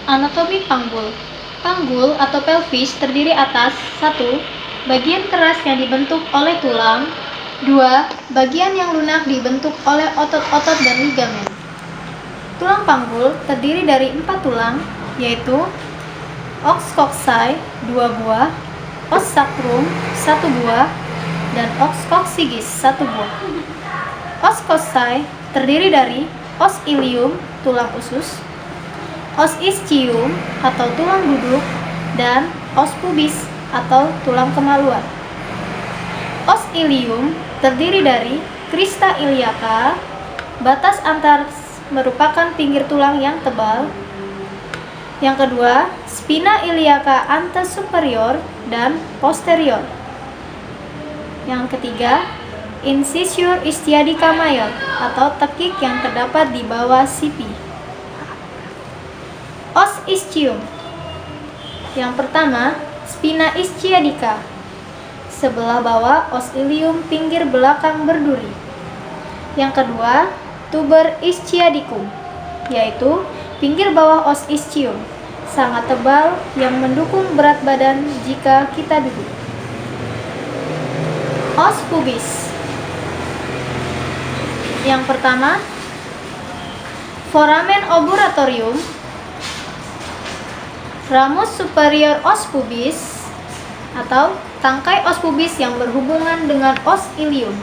Anatomi panggul. Panggul atau pelvis terdiri atas 1. Bagian keras yang dibentuk oleh tulang. 2. Bagian yang lunak dibentuk oleh otot-otot dan ligamen. Tulang panggul terdiri dari 4 tulang, yaitu os cocci 2 buah, os sacrum 1 buah, dan os coccygeus 1 buah. Os cocci terdiri dari os ilium, tulang usus, os ischium atau tulang duduk, dan os pubis atau tulang kemaluan. Os ilium terdiri dari crista iliaca, batas antar merupakan pinggir tulang yang tebal. Yang kedua, spina iliaca antesuperior dan posterior. Yang ketiga, incisure ischiadica major atau tekik yang terdapat di bawah sipi. Os ischium. Yang pertama, spina ischiadica. Sebelah bawah os ilium pinggir belakang berduri. Yang kedua, tuber ischiadicum, yaitu pinggir bawah os ischium, sangat tebal yang mendukung berat badan jika kita duduk. Os pubis. Yang pertama, foramen obturatorium, ramus superior os pubis atau tangkai os pubis yang berhubungan dengan os ilium.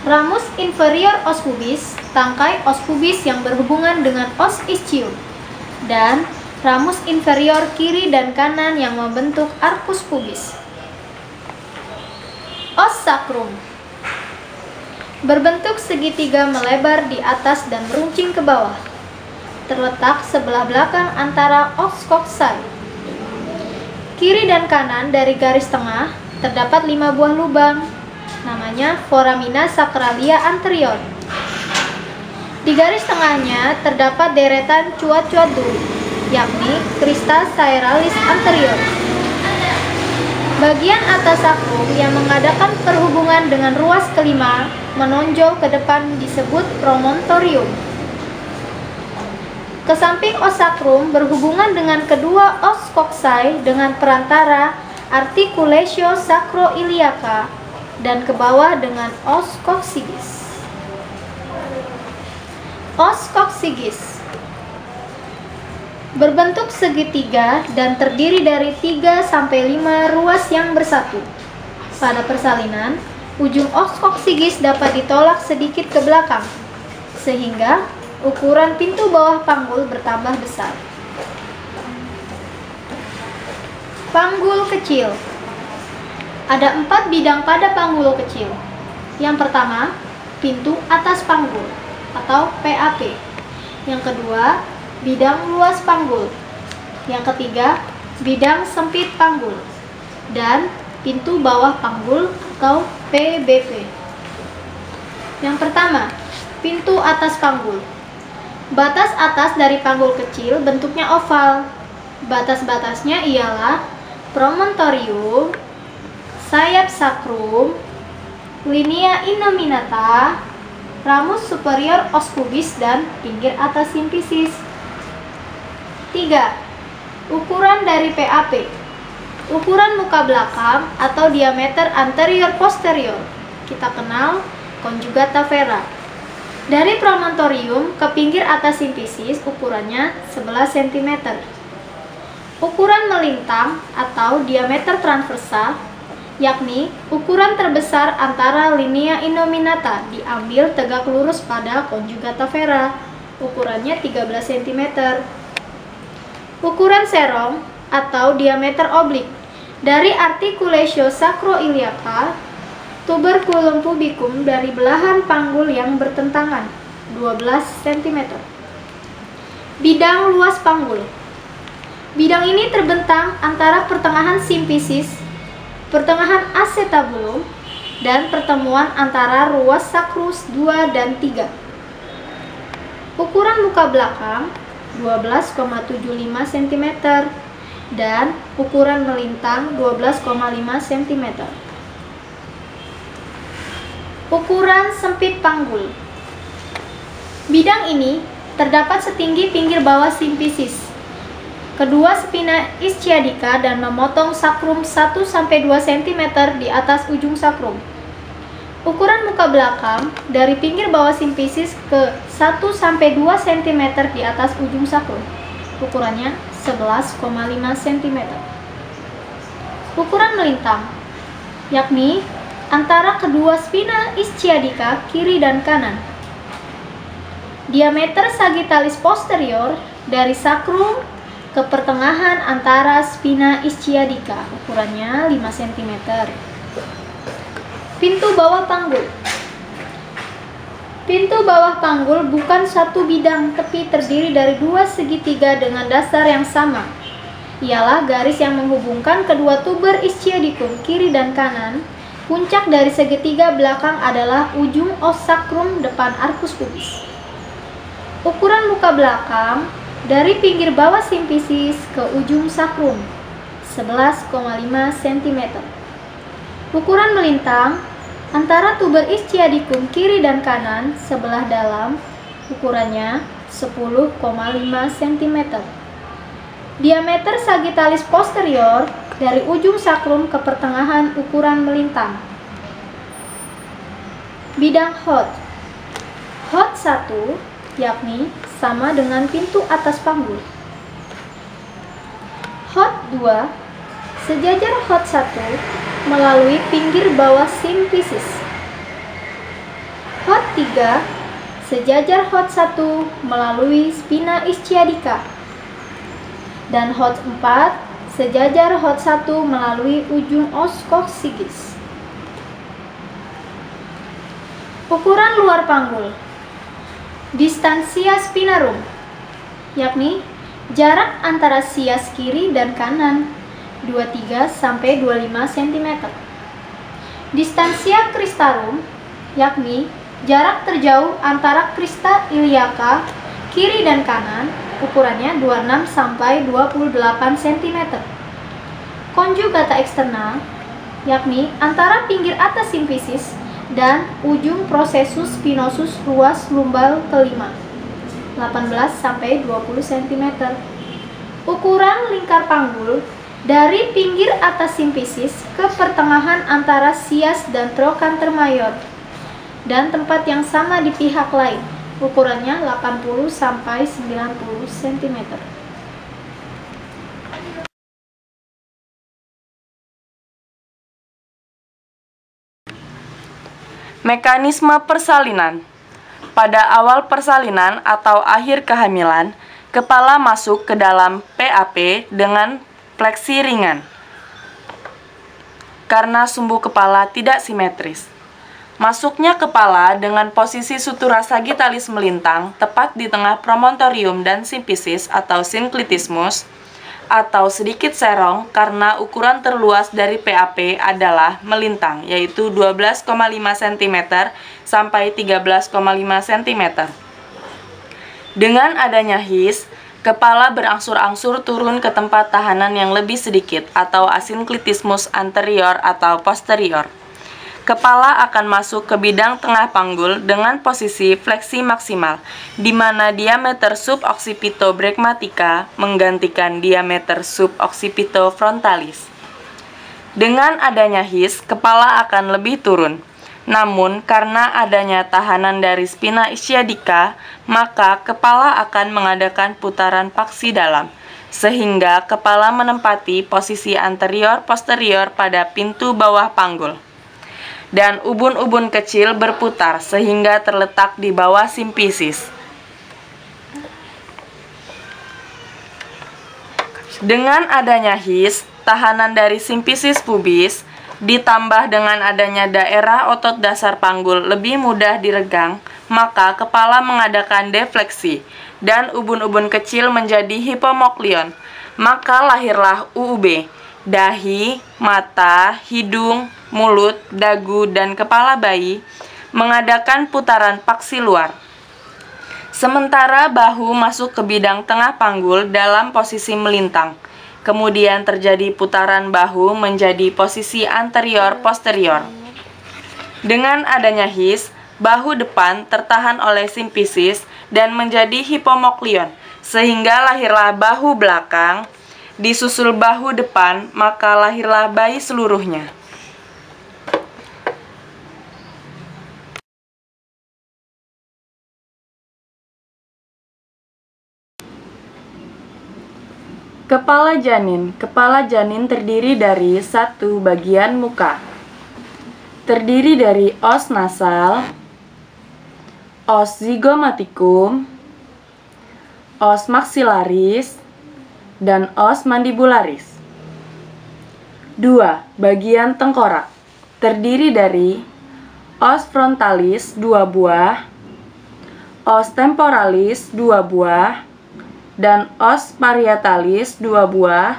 Ramus inferior os pubis, tangkai os pubis yang berhubungan dengan os ischium. Dan ramus inferior kiri dan kanan yang membentuk arcus pubis. Os sacrum. Berbentuk segitiga melebar di atas dan meruncing ke bawah. Terletak sebelah belakang antara os cocci. Kiri dan kanan dari garis tengah terdapat 5 buah lubang, namanya foramina sacralia anterior. Di garis tengahnya terdapat deretan cuat-cuat duri, yakni crista caesalis anterior. Bagian atas sakrum yang mengadakan perhubungan dengan ruas kelima menonjol ke depan disebut promontorium. Kesamping os sacrum berhubungan dengan kedua os cocci dengan perantara articulatio sacroiliaca dan ke bawah dengan os coccygeus. Os coccygeus berbentuk segitiga dan terdiri dari 3-5 ruas yang bersatu. Pada persalinan, ujung os coccygeus dapat ditolak sedikit ke belakang, sehingga ukuran pintu bawah panggul bertambah besar. Panggul kecil. Ada 4 bidang pada panggul kecil. Yang pertama, pintu atas panggul atau PAP. Yang kedua, bidang luas panggul. Yang ketiga, bidang sempit panggul. Dan pintu bawah panggul atau PBP. Yang pertama, pintu atas panggul. Batas atas dari panggul kecil bentuknya oval. Batas-batasnya ialah promontorium, sayap sacrum, linea innominata, ramus superior os pubis, dan pinggir atas simfisis. 3. Ukuran dari PAP. Ukuran muka belakang atau diameter anterior posterior, kita kenal conjugata vera. Dari promontorium ke pinggir atas simfisis ukurannya 11 cm. Ukuran melintang atau diameter transversa, yakni ukuran terbesar antara linea innominata diambil tegak lurus pada conjugata vera, ukurannya 13 cm. Ukuran serong atau diameter oblik dari articulatio sacroiliaca, tuberculum pubicum dari belahan panggul yang bertentangan, 12 cm. Bidang luas panggul. Bidang ini terbentang antara pertengahan simfisis, pertengahan acetabulum, dan pertemuan antara ruas sacrus 2 dan 3. Ukuran muka belakang 12,75 cm dan ukuran melintang 12,5 cm. Ukuran sempit panggul. Bidang ini terdapat setinggi pinggir bawah simfisis kedua spina ischiadica dan memotong sakrum 1-2 cm di atas ujung sakrum. Ukuran muka belakang dari pinggir bawah simfisis ke 1-2 cm di atas ujung sakrum. Ukurannya 11,5 cm. Ukuran melintang, yakni antara kedua spina ischiadica kiri dan kanan. Diameter sagittalis posterior dari sakrum ke pertengahan antara spina ischiadica, ukurannya 5 cm. Pintu bawah panggul. Pintu bawah panggul bukan satu bidang tepi terdiri dari dua segitiga dengan dasar yang sama. Ialah garis yang menghubungkan kedua tuber ischiadicum kiri dan kanan. Puncak dari segitiga belakang adalah ujung os sakrum depan arcus pubis. Ukuran muka belakang dari pinggir bawah simfisis ke ujung sakrum 11,5 cm. Ukuran melintang antara tuber ischiadicum kiri dan kanan sebelah dalam, ukurannya 10,5 cm. Diameter sagittalis posterior dari ujung sakrum ke pertengahan, ukuran melintang. Bidang Hod. Hod 1 yakni sama dengan pintu atas panggul. Hod 2 sejajar Hod 1 melalui pinggir bawah simfisis. Hod 3 sejajar Hod 1 melalui spina ischiadica. Dan Hod 4 sejajar Hod 1 melalui ujung os coccygeus. Ukuran luar panggul. Distansia spinarum, yakni jarak antara sias kiri dan kanan 23-25 cm. Distansia cristarum, yakni jarak terjauh antara crista iliaca kiri dan kanan, ukurannya 26-28 cm. Konjugata eksterna, yakni antara pinggir atas simfisis dan ujung processus spinosus ruas lumbal kelima 18-20 cm. Ukuran lingkar panggul dari pinggir atas simfisis ke pertengahan antara sias dan trochanter mayor dan tempat yang sama di pihak lain, ukurannya 80-90 cm. Mekanisme persalinan. Pada awal persalinan atau akhir kehamilan, kepala masuk ke dalam PAP dengan fleksi ringan karena sumbu kepala tidak simetris. Masuknya kepala dengan posisi sutura sagittalis melintang tepat di tengah promontorium dan simfisis atau synclitismus, atau sedikit serong karena ukuran terluas dari PAP adalah melintang, yaitu 12,5 cm sampai 13,5 cm. Dengan adanya his, kepala berangsur-angsur turun ke tempat tahanan yang lebih sedikit atau asynclitismus anterior atau posterior. Kepala akan masuk ke bidang tengah panggul dengan posisi fleksi maksimal, di mana diameter suboccipitobregmatica menggantikan diameter suboccipitofrontalis. Dengan adanya his, kepala akan lebih turun. Namun, karena adanya tahanan dari spina ischiadica, maka kepala akan mengadakan putaran paksi dalam, sehingga kepala menempati posisi anterior-posterior pada pintu bawah panggul. Dan ubun-ubun kecil berputar sehingga terletak di bawah simfisis. Dengan adanya his, tahanan dari simfisis pubis, ditambah dengan adanya daerah otot dasar panggul lebih mudah diregang, maka kepala mengadakan defleksi dan ubun-ubun kecil menjadi hipomoklion. Maka lahirlah UUB. Dahi, mata, hidung, mulut, dagu, dan kepala bayi mengadakan putaran paksi luar. Sementara bahu masuk ke bidang tengah panggul dalam posisi melintang. Kemudian terjadi putaran bahu menjadi posisi anterior-posterior. Dengan adanya his, bahu depan tertahan oleh simfisis dan menjadi hipomoklion, sehingga lahirlah bahu belakang, disusul bahu depan, maka lahirlah bayi seluruhnya. Kepala janin. Kepala janin terdiri dari satu bagian muka. Terdiri dari os nasal, os zygomatikum, os maxillaris, dan os mandibularis. 2. Bagian tengkorak. Terdiri dari os frontalis 2 buah, os temporalis 2 buah, dan os parietalis 2 buah,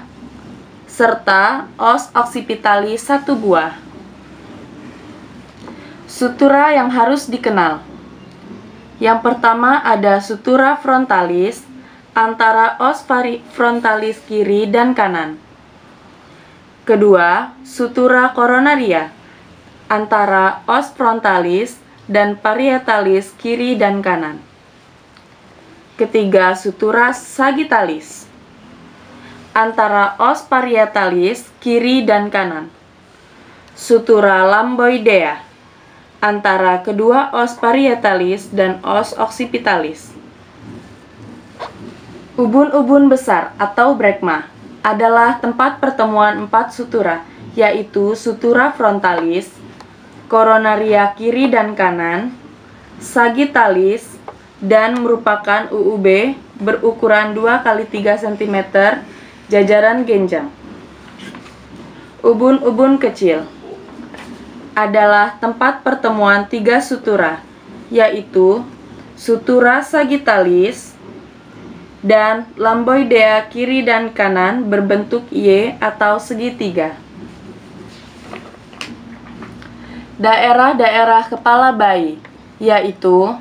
serta os occipitalis 1 buah. Sutura yang harus dikenal. Yang pertama ada sutura frontalis antara os frontalis kiri dan kanan. Kedua, sutura koronaria antara os frontalis dan parietalis kiri dan kanan. Ketiga, sutura sagittalis antara os parietalis kiri dan kanan. Sutura lamboidea antara kedua os parietalis dan os occipitalis. Ubun-ubun besar atau brekma adalah tempat pertemuan 4 sutura, yaitu sutura frontalis, koronaria kiri dan kanan, sagittalis, dan merupakan UUB berukuran 2 x 3 cm jajaran genjang. Ubun-ubun kecil adalah tempat pertemuan 3 sutura, yaitu sutura sagittalis dan lamboidea kiri dan kanan berbentuk Y atau segitiga. Daerah-daerah kepala bayi, yaitu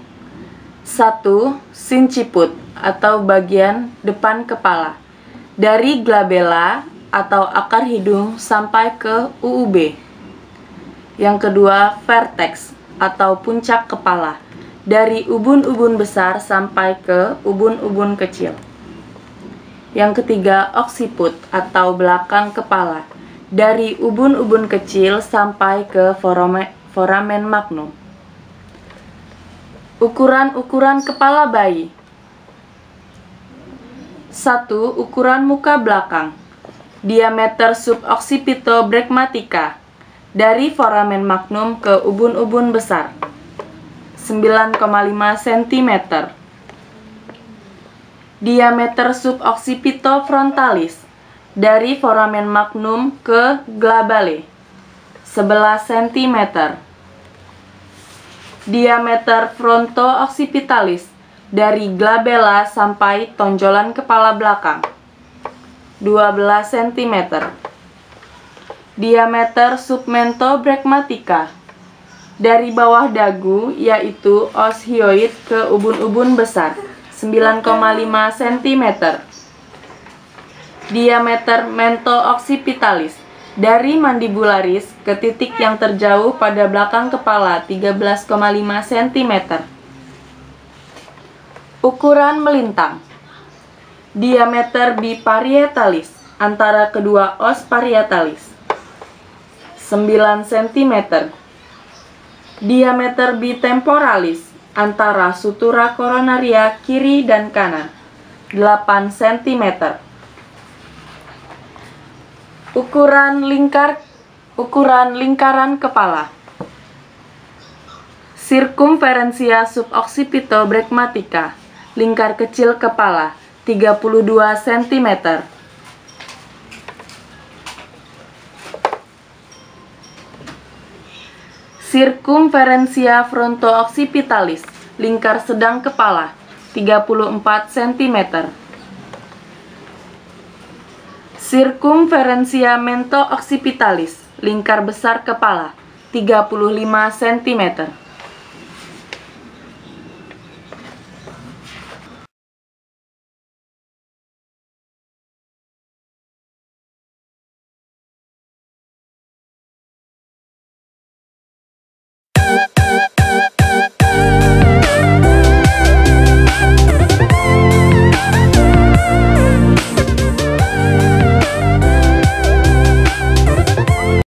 1. Sinciput atau bagian depan kepala, dari glabella atau akar hidung sampai ke UUB. Yang kedua, vertex atau puncak kepala, dari ubun-ubun besar sampai ke ubun-ubun kecil. Yang ketiga, occiput atau belakang kepala, dari ubun-ubun kecil sampai ke foramen magnum. Ukuran-ukuran kepala bayi. 1. Ukuran muka belakang. Diameter suboccipitobregmatica dari foramen magnum ke ubun-ubun besar 9,5 cm. Diameter suboccipitofrontalis dari foramen magnum ke glabale 11 cm. Diameter fronto-occipitalis dari glabella sampai tonjolan kepala belakang 12 cm. Diameter submentobregmatica dari bawah dagu, yaitu os hyoid ke ubun-ubun besar 9,5 cm. Diameter mento-occipitalis dari mandibularis ke titik yang terjauh pada belakang kepala 13,5 cm. Ukuran melintang. Diameter biparietalis antara kedua os parietalis 9 cm. Diameter bitemporalis antara sutura koronaria kiri dan kanan 8 cm. Ukuran lingkaran kepala. Sirkumferensia suboccipitobregmatica, lingkar kecil kepala 32 cm. Sirkumferensia fronto-occipitalis, lingkar sedang kepala 34 cm. Sirkumferensia mento-occipitalis, lingkar besar kepala 35 cm.